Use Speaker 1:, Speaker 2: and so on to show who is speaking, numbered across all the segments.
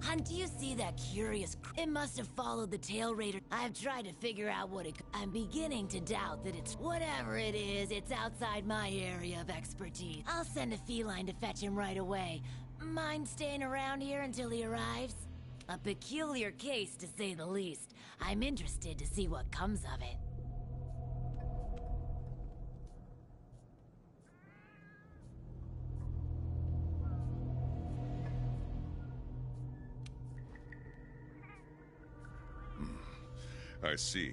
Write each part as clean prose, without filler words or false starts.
Speaker 1: Hunt, do you see that curious It must have followed the tail raider. I've tried to figure out what I'm beginning to doubt that it's whatever it is, it's outside my area of expertise. I'll send a feline to fetch him right away. Mind staying around here until he arrives? A peculiar case, to say the least. I'm interested to see what comes of it.
Speaker 2: I see.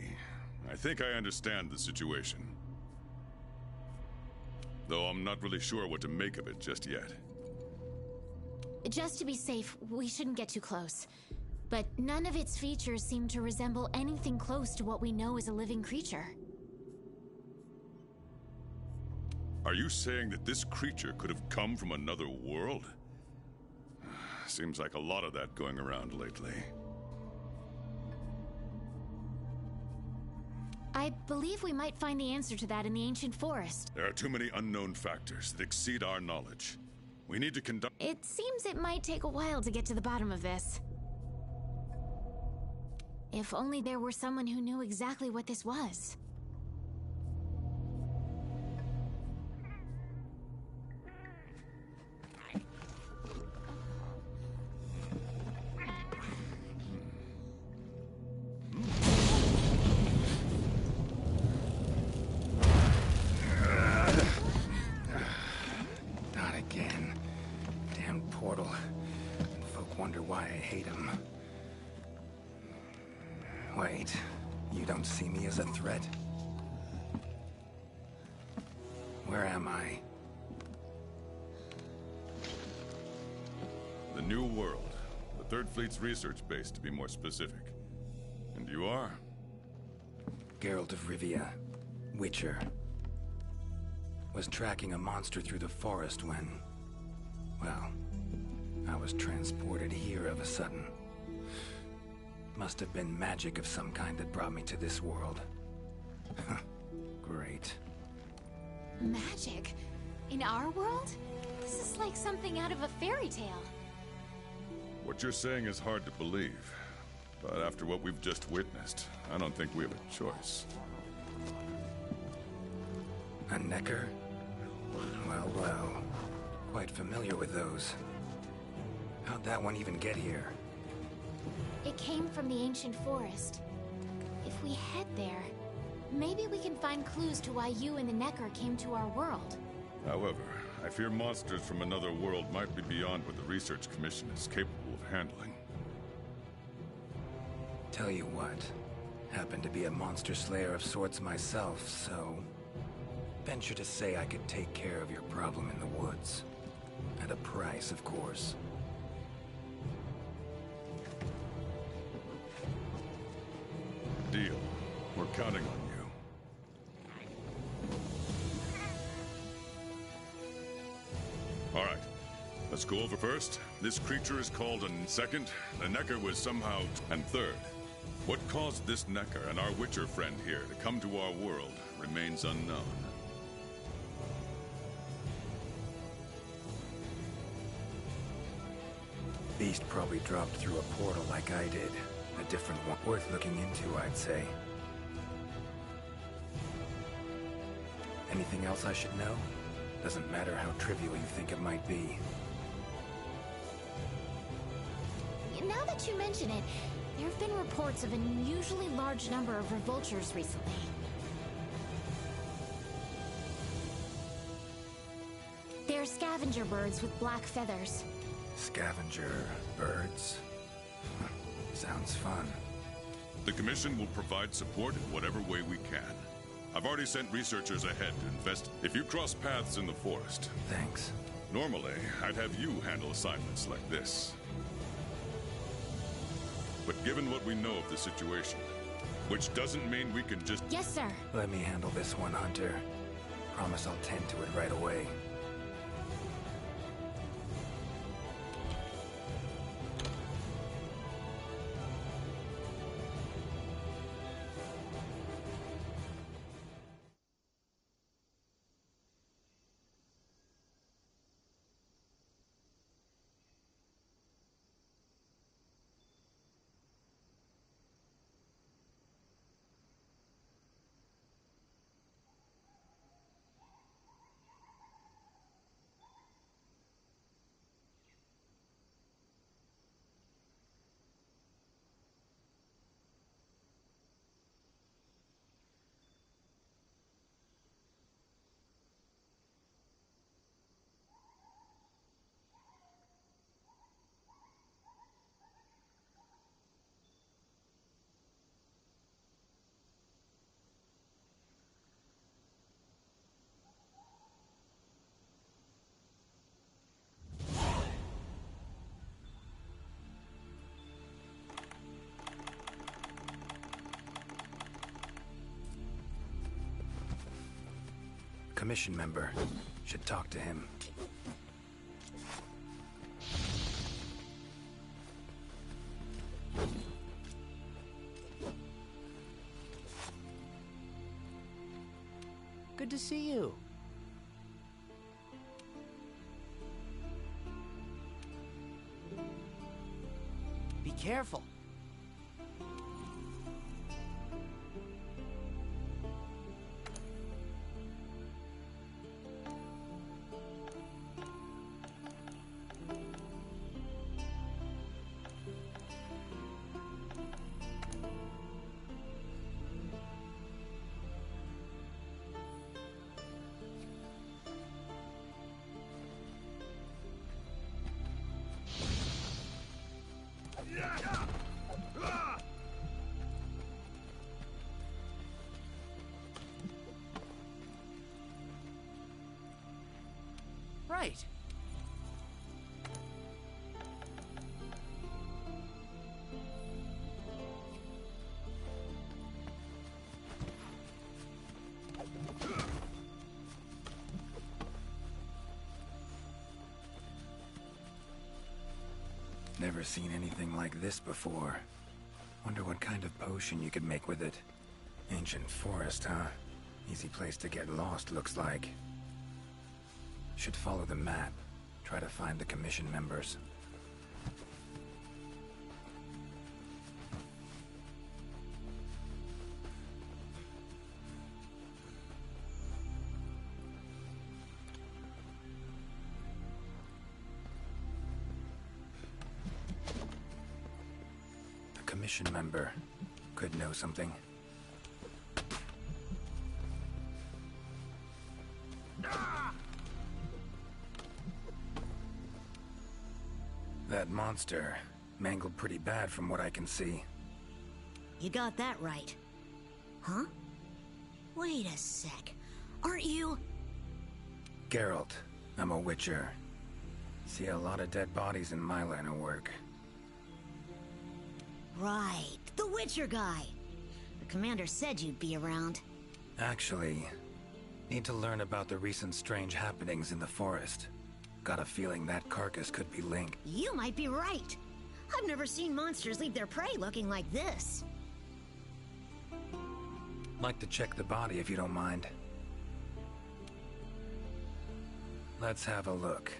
Speaker 2: I think I understand the situation. Though I'm not really sure what to make of it just yet.
Speaker 3: Just to be safe, we shouldn't get too close. But none of its features seem to resemble anything close to what we know as a living creature.
Speaker 2: Are you saying that this creature could have come from another world? Seems like a lot of that going around lately.
Speaker 3: I believe we might find the answer to that in the ancient forest.
Speaker 2: There are too many unknown factors that exceed our knowledge. We need to conduct...
Speaker 3: It seems it might take a while to get to the bottom of this. If only there were someone who knew exactly what this was.
Speaker 4: Wait, you don't see me as a threat? Where am I?
Speaker 2: The New World. The Third Fleet's research base, to be more specific. And you are?
Speaker 4: Geralt of Rivia, Witcher. Was tracking a monster through the forest when... well, I was transported here of a sudden. Must have been magic of some kind that brought me to this world. Great.
Speaker 3: Magic? In our world? This is like something out of a fairy tale.
Speaker 2: What you're saying is hard to believe. But after what we've just witnessed, I don't think we have a choice.
Speaker 4: A Necker? Well, well. Quite familiar with those. How'd that one even get here?
Speaker 3: It came from the ancient forest. If we head there, maybe we can find clues to why you and the Necker came to our world.
Speaker 2: However, I fear monsters from another world might be beyond what the Research Commission is capable of handling.
Speaker 4: Tell you what, happen to be a monster slayer of sorts myself, so... venture to say I could take care of your problem in the woods. At a price, of course.
Speaker 2: Deal. We're counting on you. All right. Let's go over first. This creature is called a... Second, the Necker was somehow... And third, what caused this Necker and our Witcher friend here to come to our world remains unknown.
Speaker 4: Beast probably dropped through a portal like I did. A different one worth looking into, I'd say. Anything else I should know? Doesn't matter how trivial you think it might be.
Speaker 3: Now that you mention it, there have been reports of an unusually large number of revoltures recently. They're scavenger birds with black feathers.
Speaker 4: Scavenger birds? Sounds fun.
Speaker 2: The Commission will provide support in whatever way we can. I've already sent researchers ahead to invest. If you cross paths in the forest...
Speaker 4: Thanks.
Speaker 2: Normally, I'd have you handle assignments like this. But given what we know of the situation, which doesn't mean we can just...
Speaker 3: Yes, sir.
Speaker 4: Let me handle this one, Hunter. Promise I'll tend to it right away. Commission member. Should talk to him.
Speaker 5: Good to see you. Be careful. Right.
Speaker 4: Never seen anything like this before. Wonder what kind of potion you could make with it. Ancient forest, huh? Easy place to get lost, looks like. Should follow the map. Try to find the commission members. A commission member could know something. That monster mangled pretty bad from what I can see.
Speaker 6: You got that right. Huh? Wait a sec. Aren't you...
Speaker 4: Geralt. I'm a Witcher. See a lot of dead bodies in my line of work.
Speaker 6: Right, the Witcher guy. The commander said you'd be around.
Speaker 4: Actually, need to learn about the recent strange happenings in the forest. Got a feeling that carcass could be linked.
Speaker 6: You might be right. I've never seen monsters leave their prey looking like this.
Speaker 4: Like to check the body if you don't mind. Let's have a look.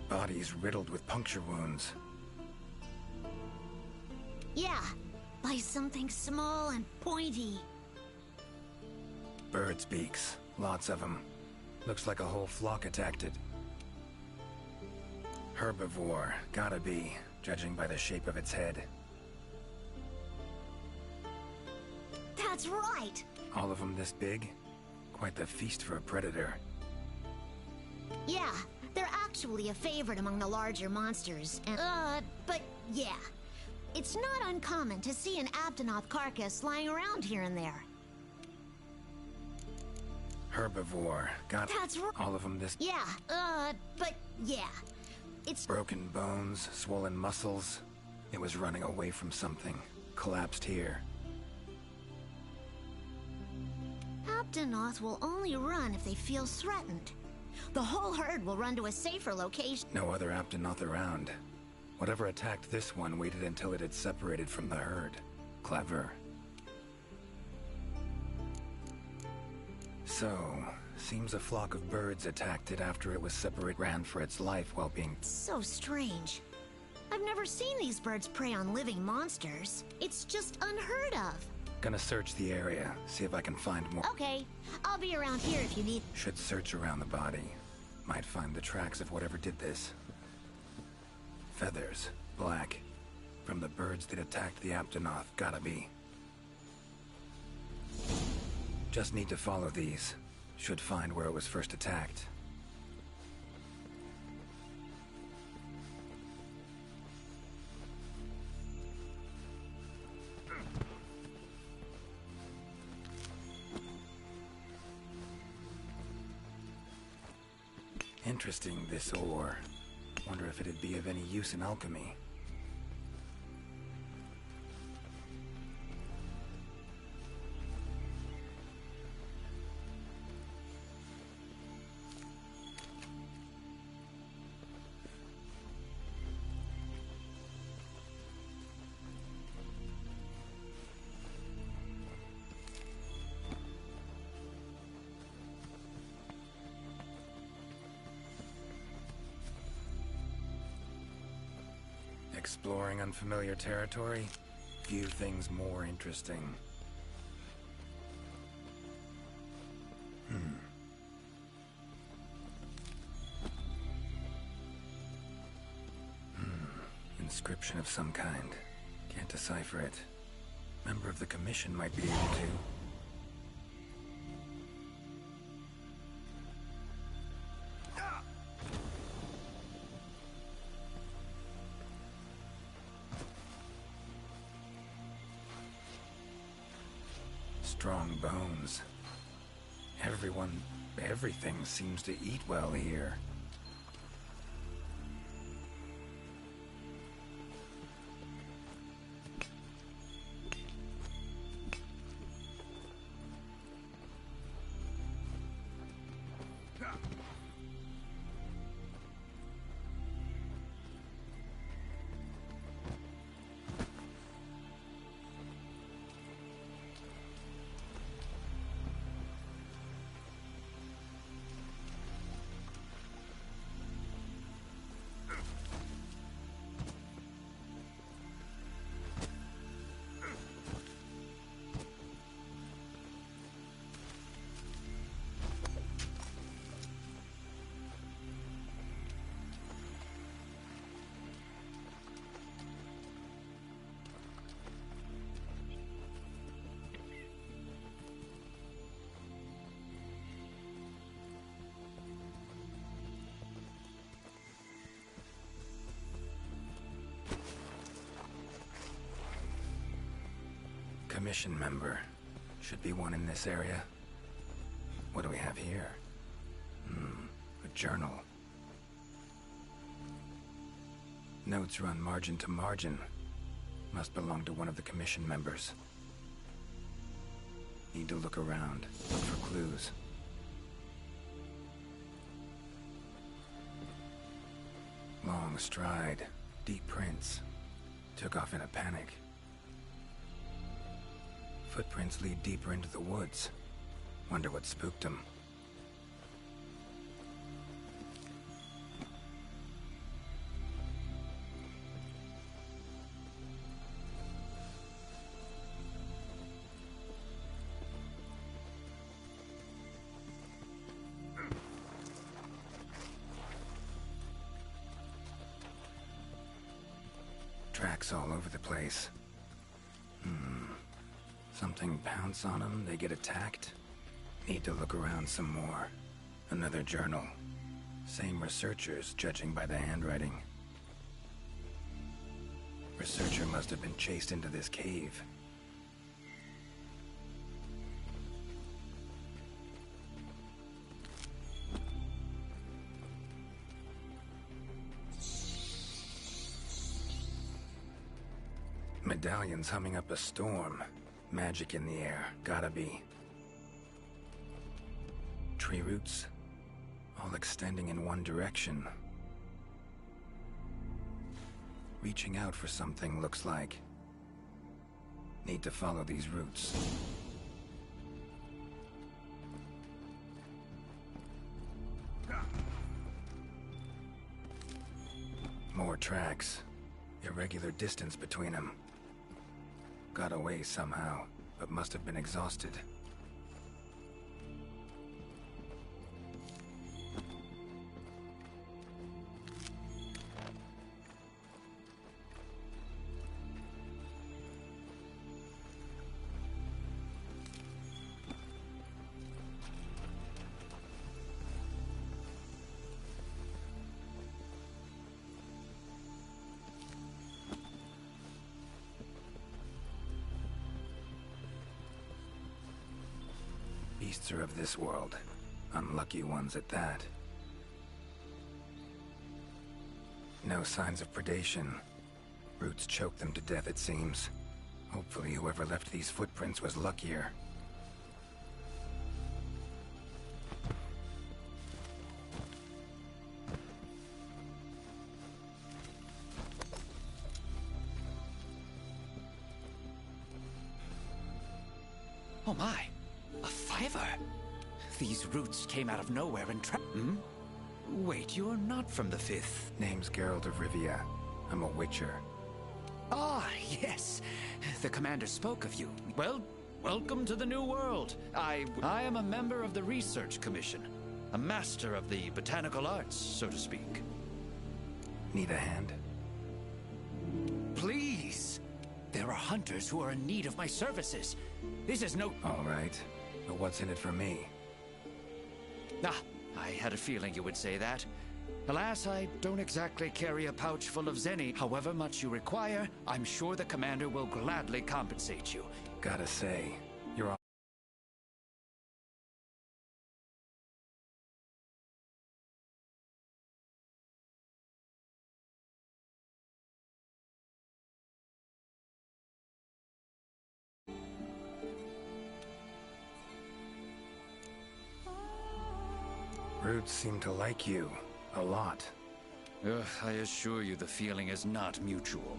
Speaker 4: Body's riddled with puncture wounds.
Speaker 6: Yeah, by something small and pointy.
Speaker 4: Birds' beaks. Lots of them. Looks like a whole flock attacked it. Herbivore. Gotta be, judging by the shape of its head.
Speaker 6: That's right!
Speaker 4: All of them this big? Quite the feast for a predator.
Speaker 6: Yeah, they're actually a favorite among the larger monsters. And, but yeah. It's not uncommon to see an Abdenoth carcass lying around here and there.
Speaker 4: Herbivore. Got
Speaker 6: That's right.
Speaker 4: all of them this...
Speaker 6: Yeah, but yeah. It's...
Speaker 4: Broken bones, swollen muscles. It was running away from something. Collapsed here.
Speaker 6: Abdenoth will only run if they feel threatened. The whole herd will run to a safer location.
Speaker 4: No other Abdenoth around. Whatever attacked this one waited until it had separated from the herd. Clever. So, seems a flock of birds attacked it after it was ran for its life while being...
Speaker 6: So strange. I've never seen these birds prey on living monsters. It's just unheard of.
Speaker 4: Gonna search the area, see if I can find more.
Speaker 6: Okay, I'll be around here if you need...
Speaker 4: Should search around the body. Might find the tracks of whatever did this. Feathers, black. From the birds that attacked the Abdenoth, gotta be. Just need to follow these. Should find where it was first attacked. Interesting, this ore. Wonder if it'd be of any use in alchemy. Exploring unfamiliar territory? Few things more interesting. Inscription of some kind. Can't decipher it. Member of the Commission might be able to. Strong bones. Everything seems to eat well here. Commission member. Should be one in this area. What do we have here? A journal. Notes run margin to margin. Must belong to one of the Commission members. Need to look around, look for clues. Long stride, deep prints. Took off in a panic. Footprints lead deeper into the woods. Wonder what spooked him. Tracks all over the place. Something pounce on them, they get attacked. Need to look around some more. Another journal. Same researchers, judging by the handwriting. Researcher must have been chased into this cave. Medallions humming up a storm. Magic in the air, gotta be. Tree roots, all extending in one direction. Reaching out for something, looks like. Need to follow these roots. More tracks. Irregular distance between them. Got away somehow, but must have been exhausted. Beasts are of this world. Unlucky ones at that. No signs of predation. Roots choke them to death, it seems. Hopefully whoever left these footprints was luckier.
Speaker 5: Oh my! A fiver! These roots came out of nowhere and Wait, you're not from the Fifth.
Speaker 4: Name's Geralt of Rivia. I'm a Witcher.
Speaker 5: Ah, yes. The commander spoke of you. Well, welcome to the new world. I am a member of the Research Commission. A master of the botanical arts, so to speak.
Speaker 4: Need a hand?
Speaker 5: Please! There are hunters who are in need of my services. This is no...
Speaker 4: All right. But what's in it for me?
Speaker 5: Ah, I had a feeling you would say that. Alas, I don't exactly carry a pouch full of zenny. However much you require, I'm sure the commander will gladly compensate you.
Speaker 4: Gotta say, you're all... Roots seem to like you. A lot.
Speaker 5: Ugh, I assure you the feeling is not mutual.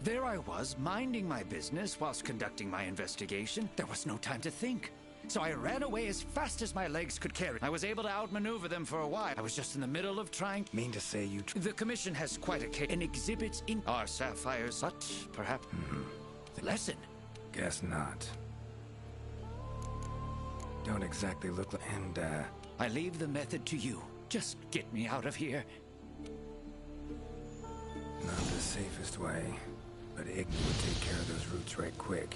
Speaker 5: There I was, minding my business whilst conducting my investigation. There was no time to think. So I ran away as fast as my legs could carry. I was able to outmaneuver them for a while. I was just in the middle of trying...
Speaker 4: Mean to say you...
Speaker 5: The Commission has quite a case and exhibits in our sapphires, but perhaps... Lesson.
Speaker 4: Guess not. Don't exactly look like... And,
Speaker 5: I leave the method to you. Just get me out of here.
Speaker 4: Not the safest way, but Igni would take care of those roots right quick.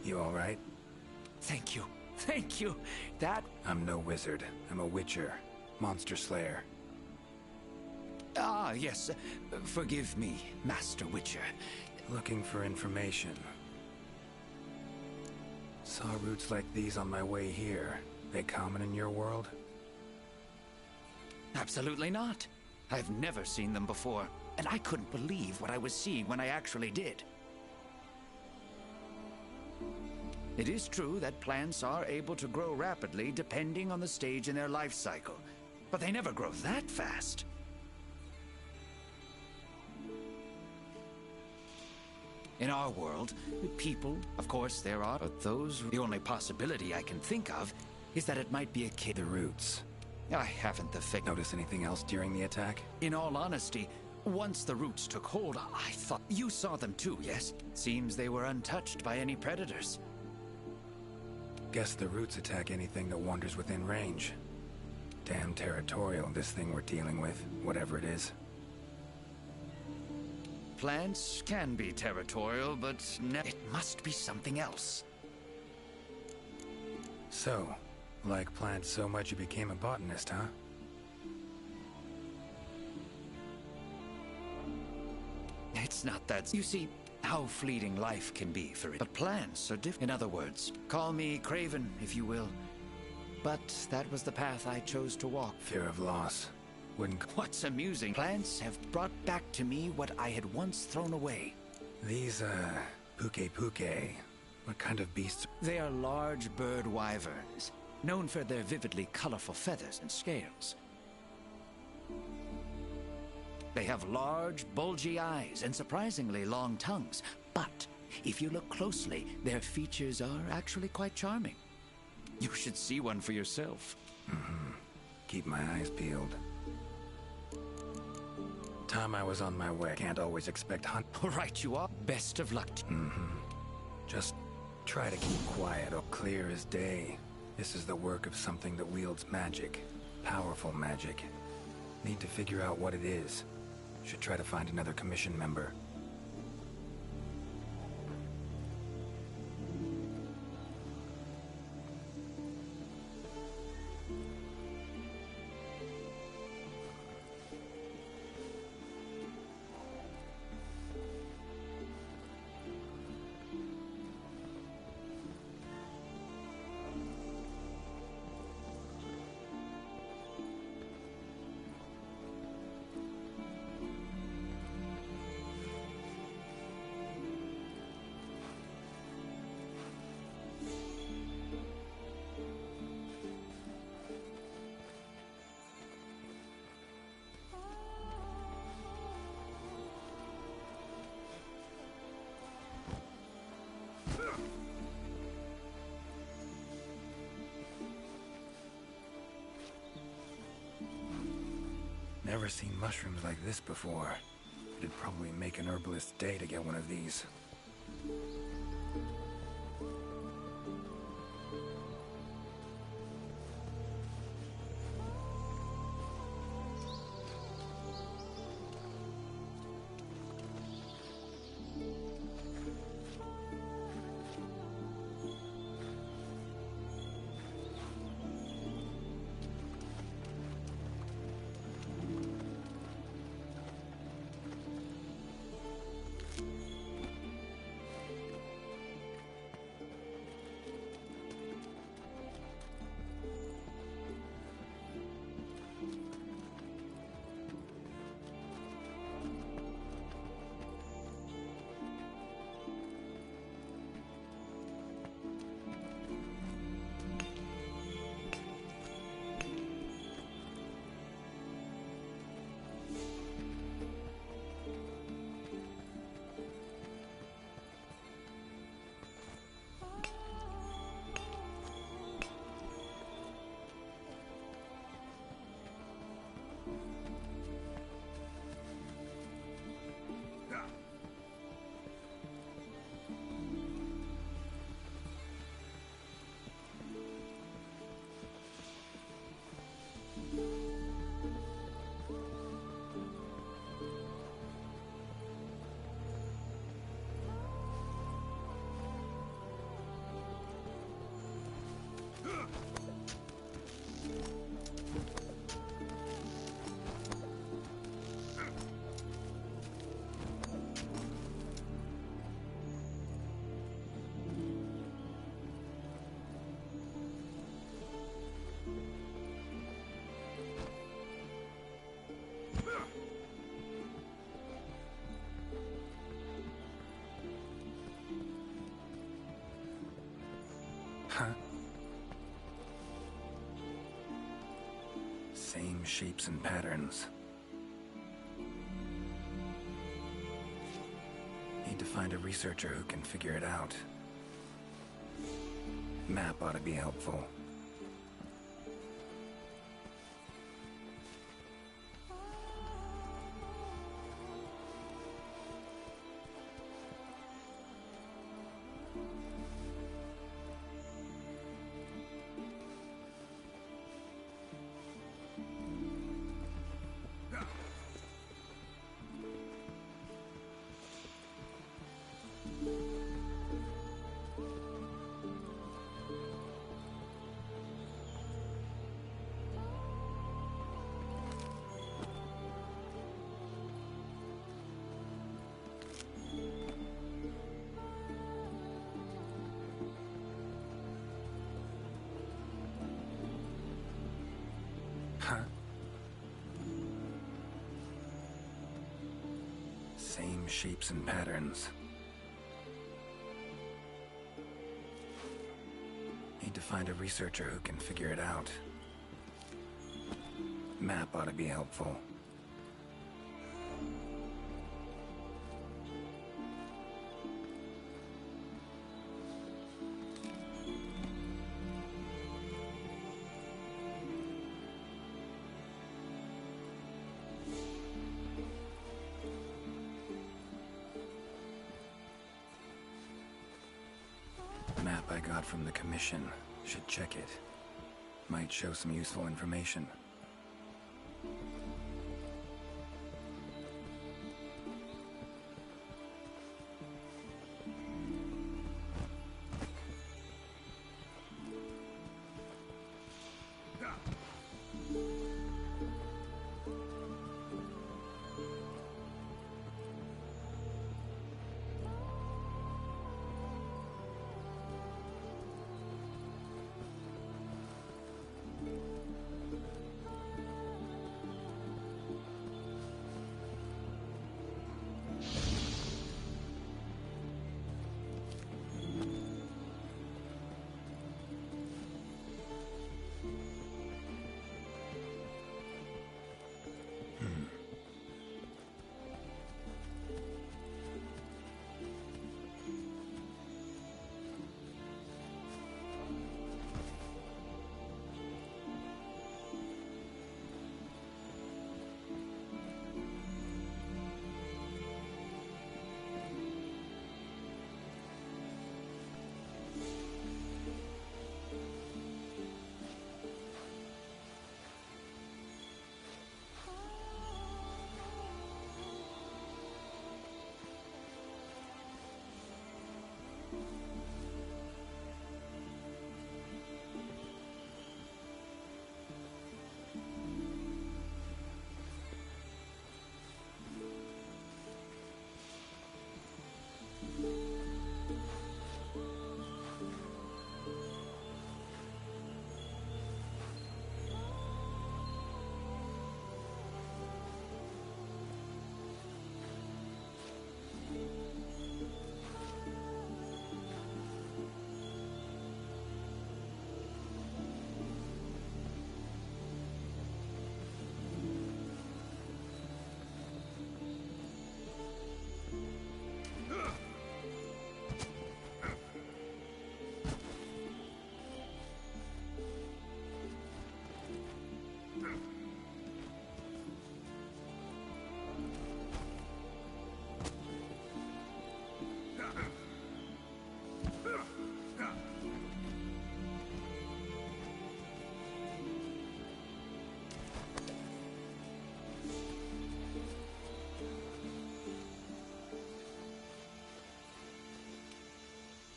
Speaker 4: You all right?
Speaker 5: Thank you. Thank you. That...
Speaker 4: I'm no wizard. I'm a witcher. Monster slayer.
Speaker 5: Ah, yes. Forgive me, Master Witcher.
Speaker 4: Looking for information. Saw roots like these on my way here. They common in your world?
Speaker 5: Absolutely not. I've never seen them before, and I couldn't believe what I was seeing when I actually did. It is true that plants are able to grow rapidly depending on the stage in their life cycle, but they never grow that fast. In our world, people, of course there are, but the only possibility I can think of is that it might be a kid.
Speaker 4: The roots.
Speaker 5: I haven't the fig.
Speaker 4: Notice anything else during the attack?
Speaker 5: In all honesty, once the roots took hold, I thought... You saw them too, yes? Seems they were untouched by any predators.
Speaker 4: Guess the roots attack anything that wanders within range. Damn territorial, this thing we're dealing with, whatever it is.
Speaker 5: Plants can be territorial, but it must be something else.
Speaker 4: So, like plants so much you became a botanist, huh?
Speaker 5: It's not that... You see, how fleeting life can be for it. But plants are different. In other words, call me Craven, if you will. But that was the path I chose to walk.
Speaker 4: Fear of loss. Wouldn't...
Speaker 5: What's amusing, plants have brought back to me what I had once thrown away.
Speaker 4: These, puke. What kind of beasts?
Speaker 5: They are large bird wyverns, known for their vividly colorful feathers and scales. They have large, bulgy eyes and surprisingly long tongues. But if you look closely, their features are actually quite charming. You should see one for yourself.
Speaker 4: Keep my eyes peeled. Time I was on my way. Can't always expect hunt.
Speaker 5: Right you are. Best of luck.
Speaker 4: Just try to keep quiet or clear as day. This is the work of something that wields magic. Powerful magic. Need to figure out what it is. Should try to find another commission member. never seen mushrooms like this before. It'd probably make an herbalist's day to get one of these. Huh? Same shapes and patterns. Need to find a researcher who can figure it out. Map ought to be helpful. Huh? Same shapes and patterns. Need to find a researcher who can figure it out. Map ought to be helpful. Map I got from the Commission. Should check it. Might show some useful information.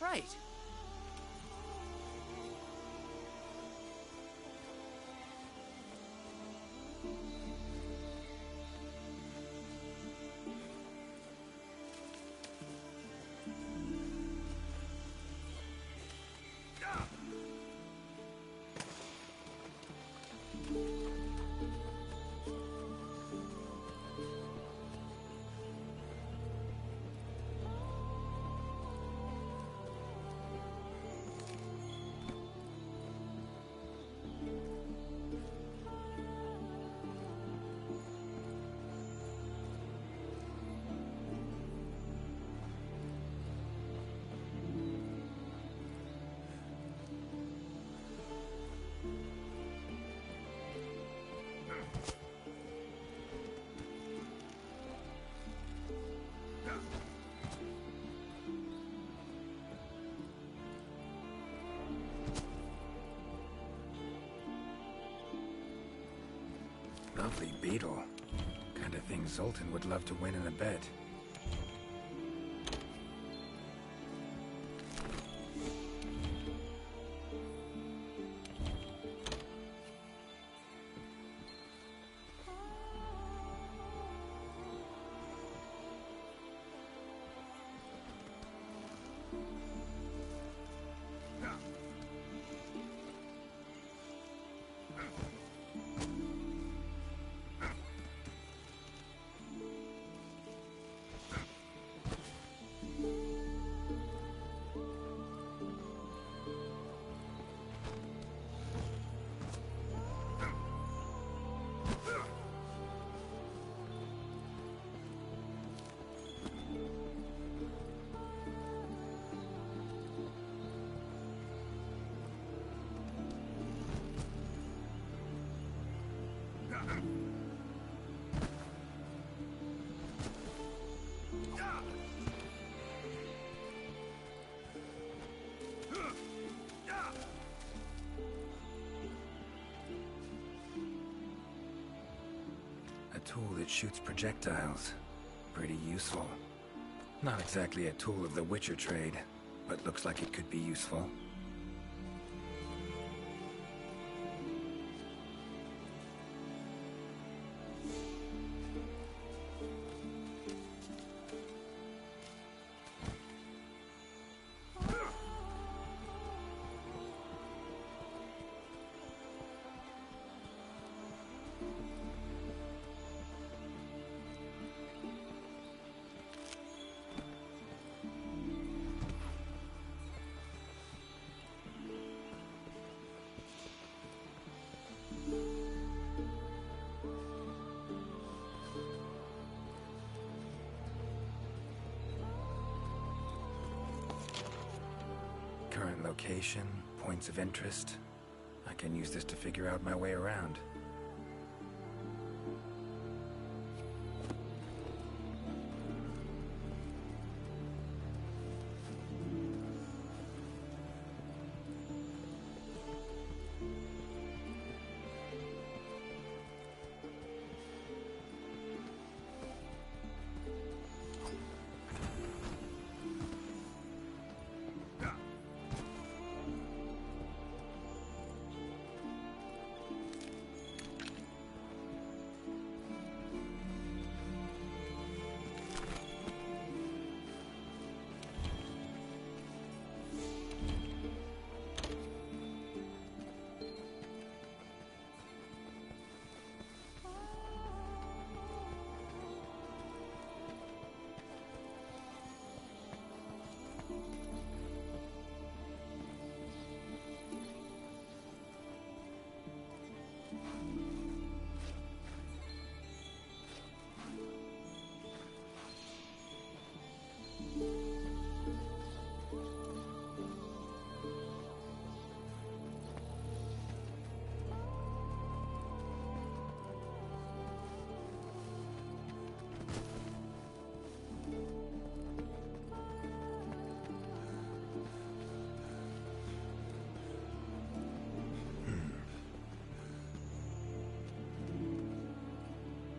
Speaker 5: right.
Speaker 4: Lovely beetle. Kind of thing Zoltan would love to win in a bet. A tool that shoots projectiles. Pretty useful. Not exactly a tool of the Witcher trade, but looks like it could be useful. Current location, points of interest. I can use this to figure out my way around.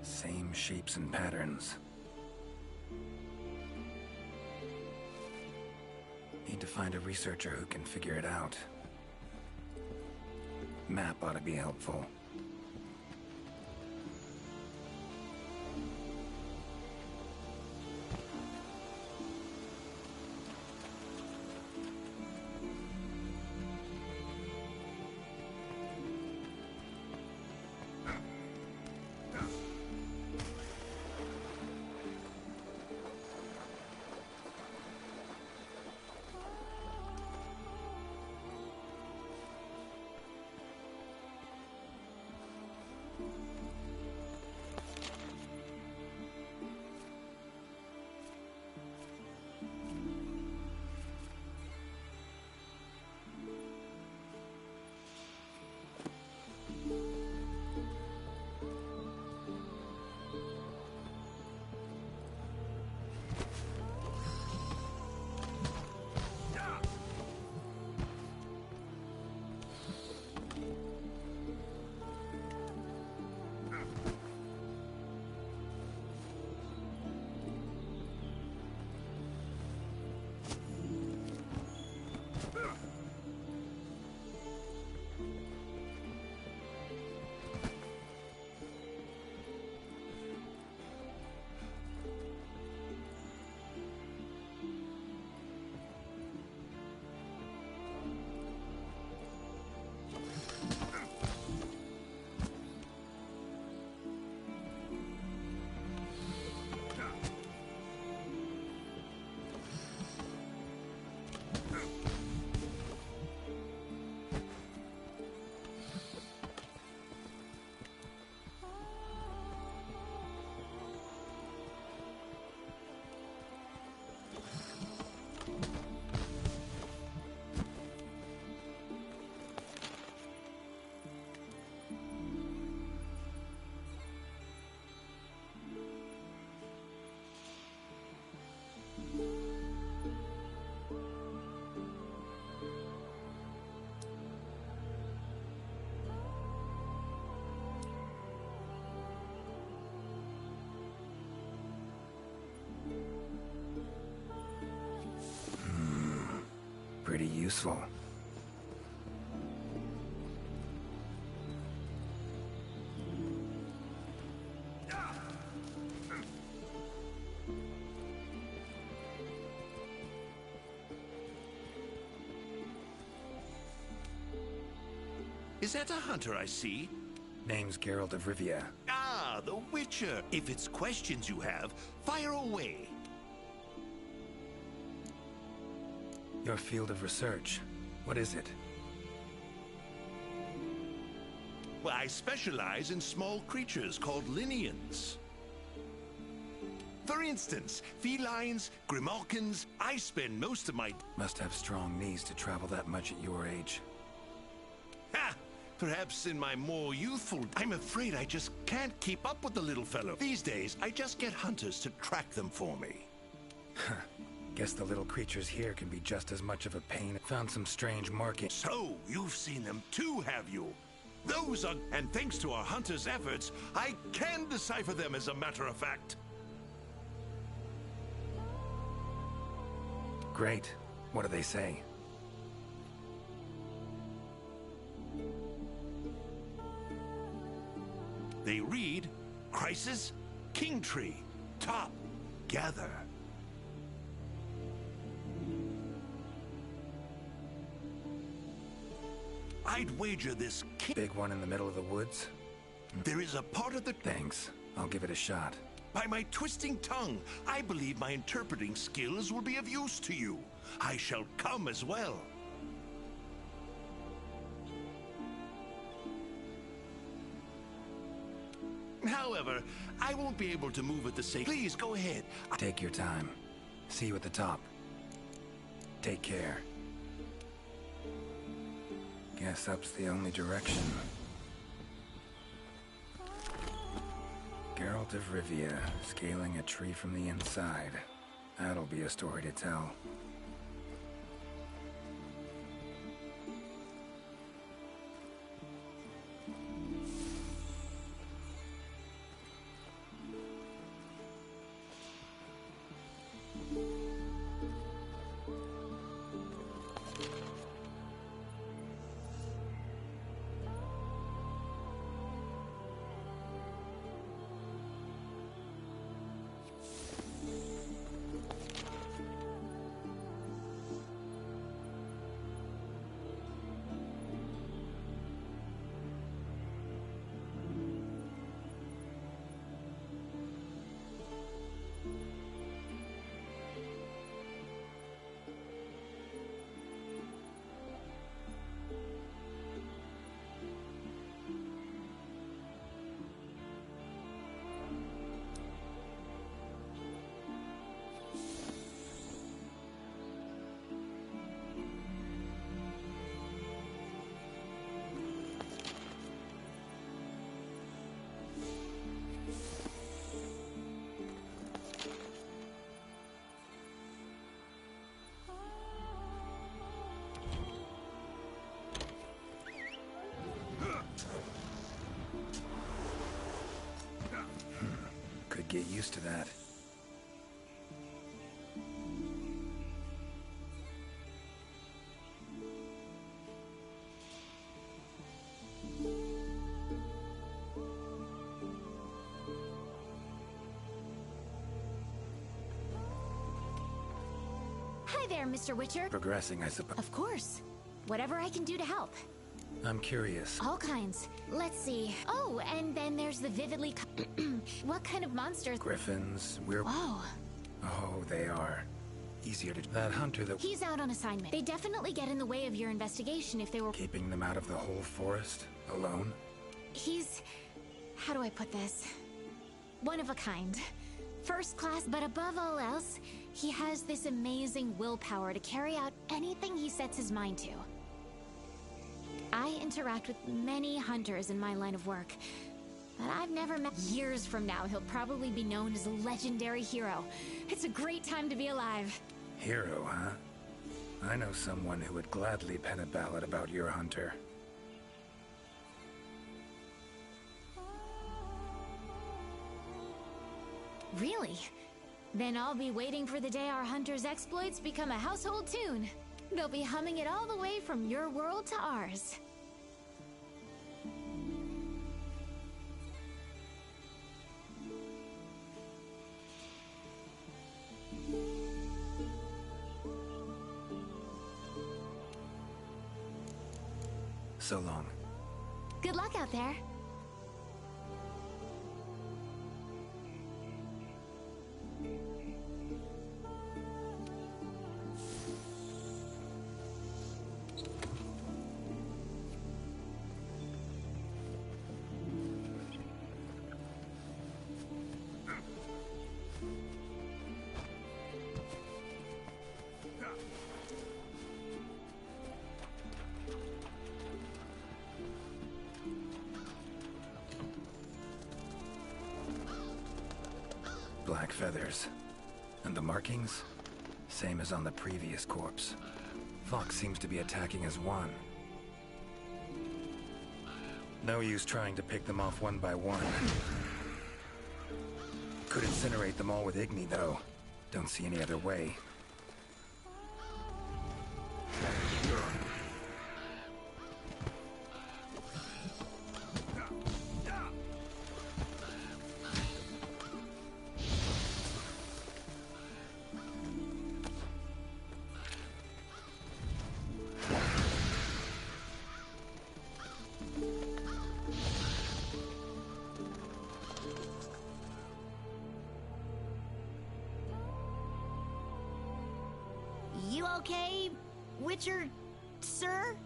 Speaker 4: Same shapes and patterns. Need to find a researcher who can figure it out. Map ought to be helpful. Pretty useful.
Speaker 7: Is that a hunter I see?
Speaker 4: Name's Geralt of Rivia.
Speaker 7: Ah, the Witcher. If it's questions you have, fire away.
Speaker 4: Your field of research. What is it?
Speaker 7: Well, I specialize in small creatures called Linians. For instance, felines, grimalkins. I spend most of my...
Speaker 4: Must have strong knees to travel that much at your age.
Speaker 7: Ha! Perhaps in my more youthful... I'm afraid I just can't keep up with the little fellow. These days, I just get hunters to track them for me.
Speaker 4: Guess the little creatures here can be just as much of a pain. Found some strange markings.
Speaker 7: So, you've seen them too, have you? Those are... And thanks to our hunters' efforts, I can decipher them as a matter of fact.
Speaker 4: Great. What do they say?
Speaker 7: They read, Crisis, King Tree, Top, Gather. I'd wager this
Speaker 4: Big one in the middle of the woods?
Speaker 7: There is a part of the...
Speaker 4: Thanks. I'll give it a shot.
Speaker 7: By my twisting tongue, I believe my interpreting skills will be of use to you. I shall come as well. However, I won't be able to move at the same... Please, go ahead.
Speaker 4: Take your time. See you at the top. Take care. Guess up's the only direction. Geralt of Rivia, scaling a tree from the inside. That'll be a story to tell. get used to that.
Speaker 3: Hi there, Mr. Witcher.
Speaker 4: Progressing, I suppose.
Speaker 3: Of course. Whatever I can do to help.
Speaker 4: I'm curious.
Speaker 3: All kinds. Let's see. Oh, and then there's the vividly... What kind of monsters?
Speaker 4: Griffins,
Speaker 3: Oh.
Speaker 4: Oh, they are. Easier to... That hunter that...
Speaker 3: He's out on assignment. They definitely get in the way of your investigation if they were...
Speaker 4: Keeping them out of the whole forest? Alone?
Speaker 3: He's... How do I put this? One of a kind. First class, but above all else, he has this amazing willpower to carry out anything he sets his mind to. I interact with many hunters in my line of work, but I've never met... Years from now, he'll probably be known as a legendary hero. It's a great time to be alive.
Speaker 4: Hero, huh? I know someone who would gladly pen a ballad about your hunter.
Speaker 3: Really? Then I'll be waiting for the day our hunter's exploits become a household tune. They'll be humming it all the way from your world to ours.
Speaker 4: So long.
Speaker 3: Good luck out there.
Speaker 4: Black feathers. And the markings? Same as on the previous corpse. Fox seems to be attacking as one. No use trying to pick them off one by one. Could incinerate them all with Igni, though. Don't see any other way.
Speaker 6: You okay, Witcher, sir?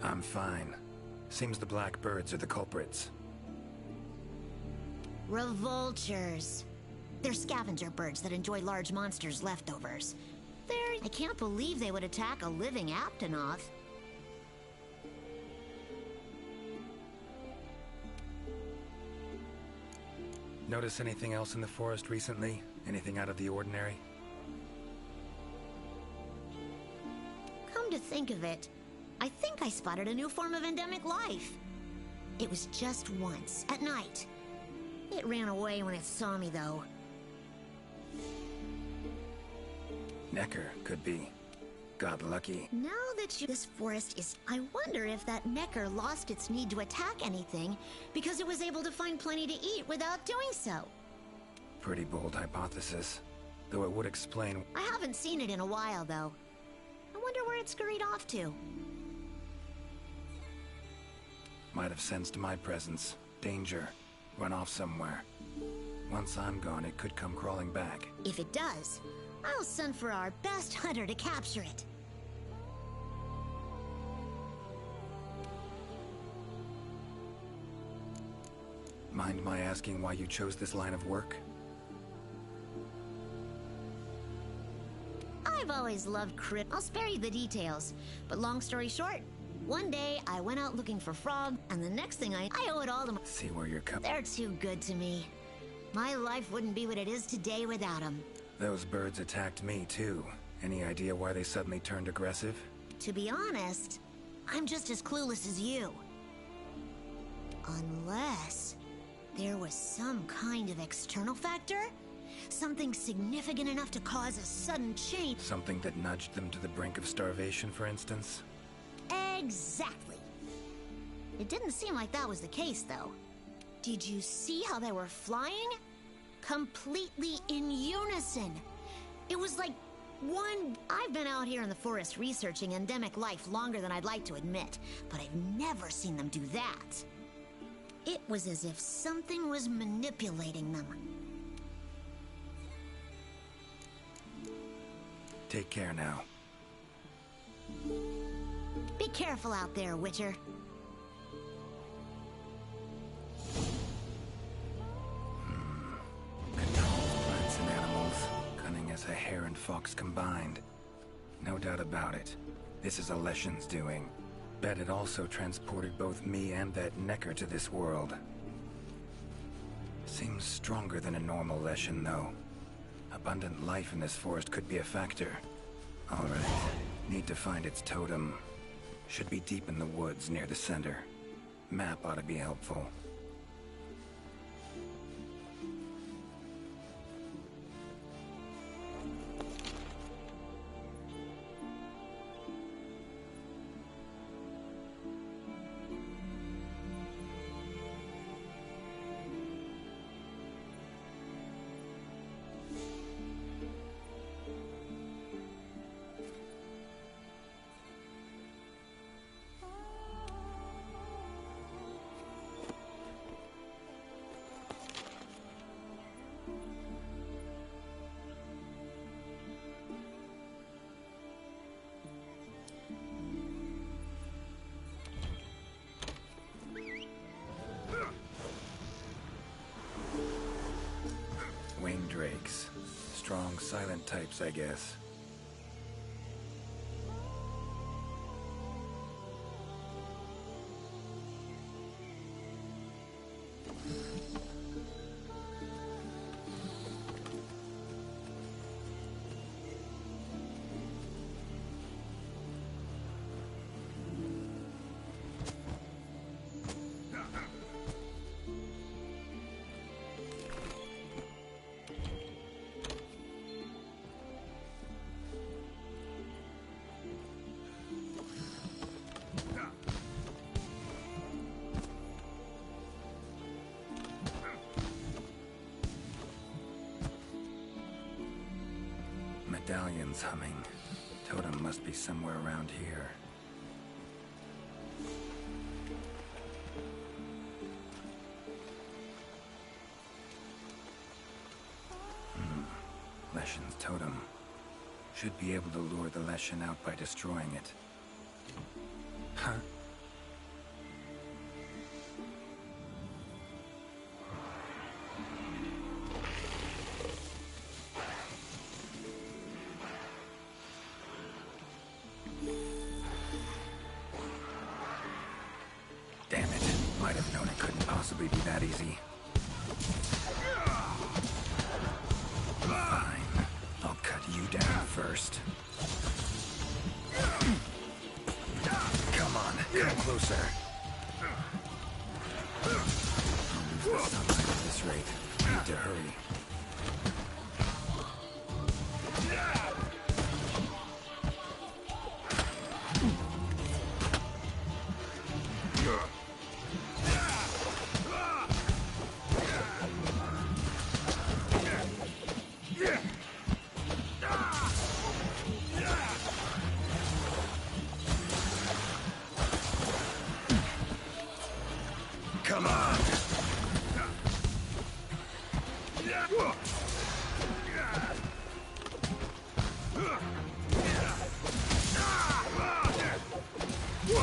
Speaker 4: I'm fine. Seems the black birds are the culprits.
Speaker 6: Revoltures. They're scavenger birds that enjoy large monsters' leftovers. I can't believe they would attack a living Aptonoth.
Speaker 4: Notice anything else in the forest recently? Anything out of the ordinary?
Speaker 6: Come to think of it, I think I spotted a new form of endemic life. It was just once, at night. It ran away when it saw me, though.
Speaker 4: Necker, could be. Got lucky.
Speaker 6: Now that this forest is... I wonder if that Necker lost its need to attack anything because it was able to find plenty to eat without doing so.
Speaker 4: Pretty bold hypothesis. Though it would explain...
Speaker 6: I haven't seen it in a while, though. I wonder where it scurried off to.
Speaker 4: Might have sensed my presence. Danger. Run off somewhere. Once I'm gone, it could come crawling back.
Speaker 6: If it does, I'll send for our best hunter to capture it.
Speaker 4: Mind my asking why you chose this line of work?
Speaker 6: I've always loved crit. I'll spare you the details. But long story short, one day I went out looking for Frog, and the next thing I owe it all to my...
Speaker 4: See where you're coming.
Speaker 6: They're too good to me. My life wouldn't be what it is today without them.
Speaker 4: Those birds attacked me, too. Any idea why they suddenly turned aggressive?
Speaker 6: To be honest, I'm just as clueless as you. Unless there was some kind of external factor? Something significant enough to cause a sudden change.
Speaker 4: Something that nudged them to the brink of starvation, for instance?
Speaker 6: Exactly. It didn't seem like that was the case, though. Did you see how they were flying? Completely in unison. It was like one... I've been out here in the forest researching endemic life longer than I'd like to admit, but I've never seen them do that. It was as if something was manipulating them.
Speaker 4: Take care now.
Speaker 6: Be careful out there, Witcher.
Speaker 4: Controls plants and animals, cunning as a hare and fox combined. No doubt about it. This is Alessian's doing. Bet it also transported both me and that Necker to this world. Seems stronger than a normal Leshen, though. Abundant life in this forest could be a factor. Alright, need to find its totem. Should be deep in the woods near the center. Map ought to be helpful. Winged drakes. Strong, silent types, I guess. Medallions humming. Totem must be somewhere around here. Leshen's totem. Should be able to lure the Leshen out by destroying it. Huh? Damn it. Might have known it couldn't possibly be that easy. Fine. I'll cut you down first. Come on, come closer. I'll lose the sunlight at this rate. Need to hurry. Come on!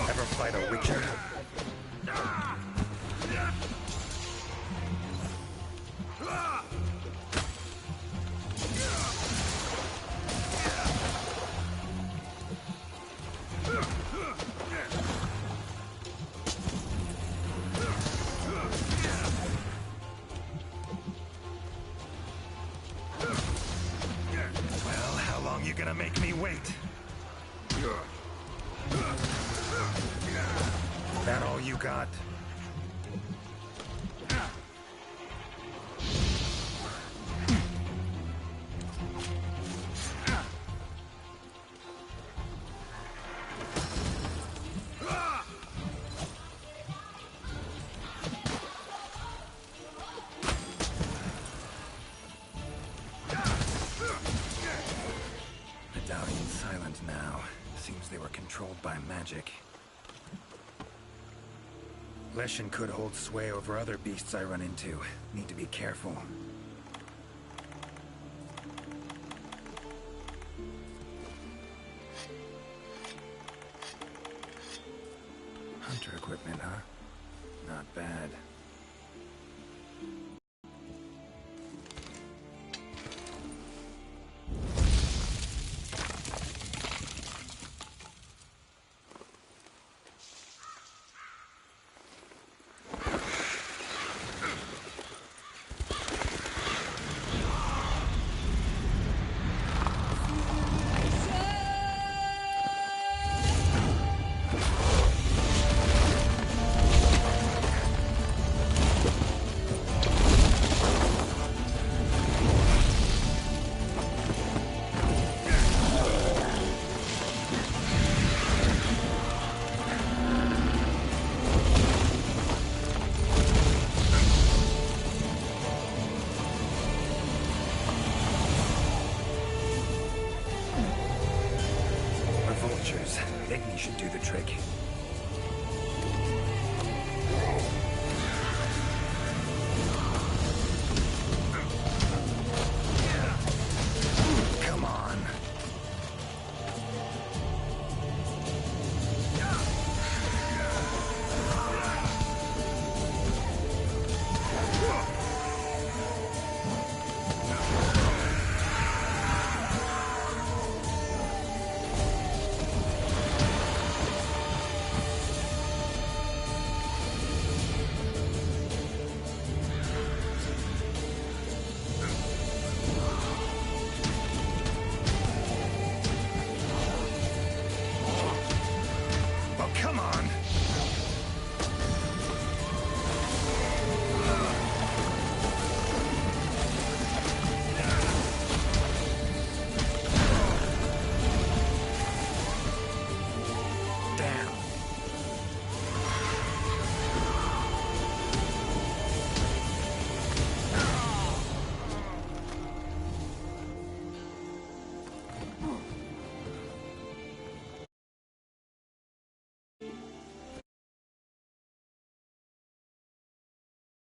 Speaker 4: Ever fight a Witcher? Well, how long you gonna make me wait? That all you got? or controlled by magic. Leshen could hold sway over other beasts I run into. Need to be careful. Hunter equipment, huh? Not bad. Igni should do the trick.